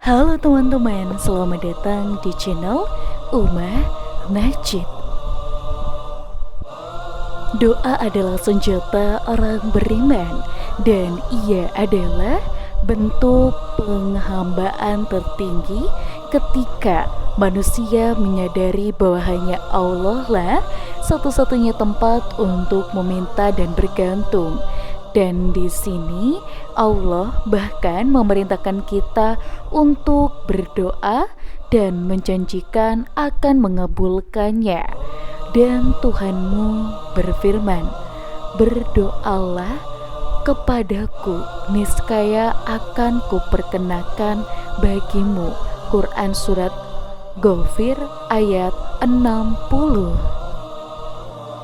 Halo teman-teman, selamat datang di channel Uma Najib. Doa adalah senjata orang beriman dan ia adalah bentuk penghambaan tertinggi ketika manusia menyadari bahwa hanya Allah lah satu-satunya tempat untuk meminta dan bergantung. Dan di sini Allah bahkan memerintahkan kita untuk berdoa dan menjanjikan akan mengabulkannya. Dan Tuhanmu berfirman, berdoalah kepadaku, niscaya akan kuperkenakan bagimu. Quran Surat Ghafir ayat 60.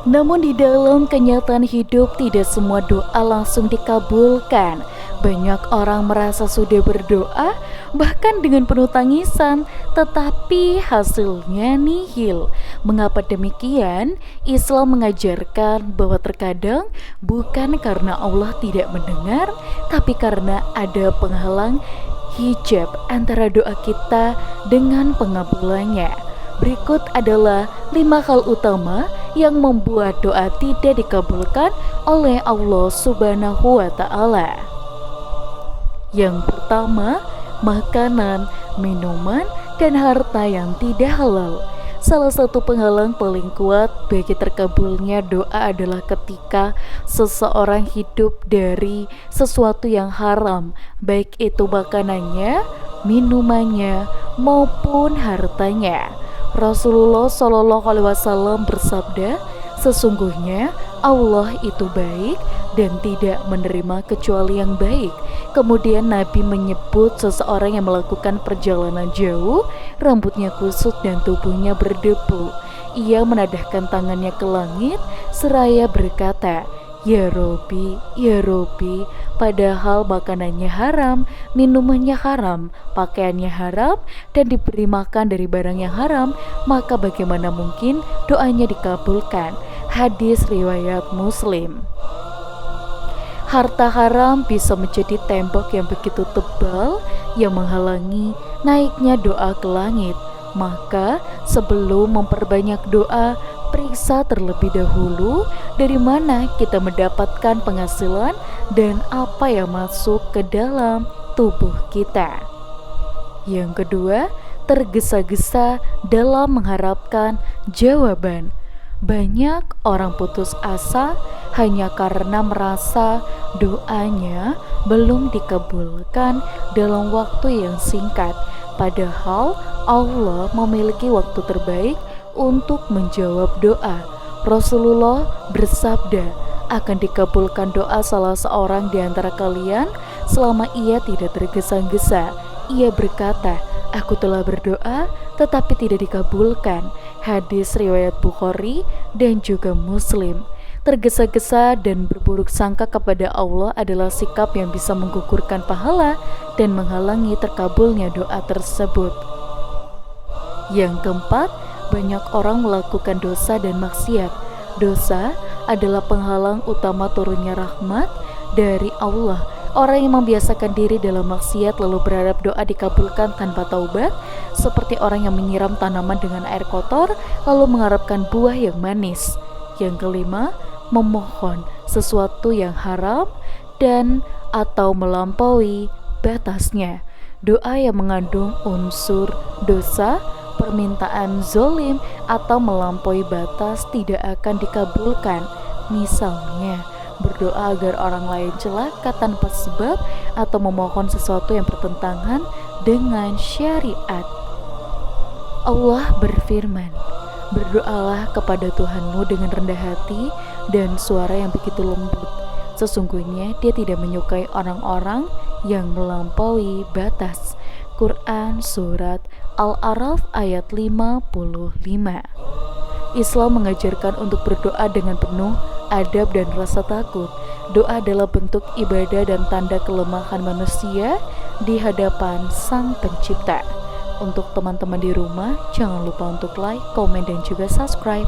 Namun di dalam kenyataan hidup tidak semua doa langsung dikabulkan. Banyak orang merasa sudah berdoa bahkan dengan penuh tangisan, tetapi hasilnya nihil. Mengapa demikian? Islam mengajarkan bahwa terkadang bukan karena Allah tidak mendengar, tapi karena ada penghalang hijab antara doa kita dengan pengabulannya. Berikut adalah 5 hal utama yang membuat doa tidak dikabulkan oleh Allah Subhanahu wa Ta'ala. Yang pertama, makanan, minuman, dan harta yang tidak halal. Salah satu penghalang paling kuat bagi terkabulnya doa adalah ketika seseorang hidup dari sesuatu yang haram, baik itu makanannya, minumannya, maupun hartanya. Rasulullah Shallallahu Alaihi Wasallam bersabda, sesungguhnya Allah itu baik dan tidak menerima kecuali yang baik. Kemudian Nabi menyebut seseorang yang melakukan perjalanan jauh, rambutnya kusut dan tubuhnya berdebu. Ia menadahkan tangannya ke langit seraya berkata, ya Robi, ya Robi, padahal makanannya haram, minumannya haram, pakaiannya haram, dan diberi makan dari barang yang haram, maka bagaimana mungkin doanya dikabulkan? Hadis riwayat Muslim. Harta haram bisa menjadi tembok yang begitu tebal yang menghalangi naiknya doa ke langit. Maka sebelum memperbanyak doa, periksa terlebih dahulu dari mana kita mendapatkan penghasilan dan apa yang masuk ke dalam tubuh kita. Yang kedua, tergesa-gesa dalam mengharapkan jawaban. Banyak orang putus asa hanya karena merasa doanya belum dikabulkan dalam waktu yang singkat. Padahal Allah memiliki waktu terbaik untuk menjawab doa. Rasulullah bersabda, akan dikabulkan doa salah seorang di antara kalian selama ia tidak tergesa-gesa. Ia berkata, aku telah berdoa tetapi tidak dikabulkan. Hadis riwayat Bukhari dan juga Muslim. Tergesa-gesa dan berburuk sangka kepada Allah adalah sikap yang bisa menggugurkan pahala dan menghalangi terkabulnya doa tersebut. Yang keempat, banyak orang melakukan dosa dan maksiat. Dosa adalah penghalang utama turunnya rahmat dari Allah. Orang yang membiasakan diri dalam maksiat lalu berharap doa dikabulkan tanpa taubat, seperti orang yang menyiram tanaman dengan air kotor lalu mengharapkan buah yang manis. Yang kelima, memohon sesuatu yang haram dan atau melampaui batasnya. Doa yang mengandung unsur dosa, permintaan zolim, atau melampaui batas tidak akan dikabulkan. Misalnya, berdoa agar orang lain celaka tanpa sebab atau memohon sesuatu yang bertentangan dengan syariat. Allah berfirman, berdoalah kepada Tuhanmu dengan rendah hati dan suara yang begitu lembut. Sesungguhnya dia tidak menyukai orang-orang yang melampaui batas. Quran Surat Al-A'raf ayat 55. Islam mengajarkan untuk berdoa dengan penuh adab dan rasa takut. Doa adalah bentuk ibadah dan tanda kelemahan manusia di hadapan Sang Pencipta. Untuk teman-teman di rumah, jangan lupa untuk like, komen, dan juga subscribe.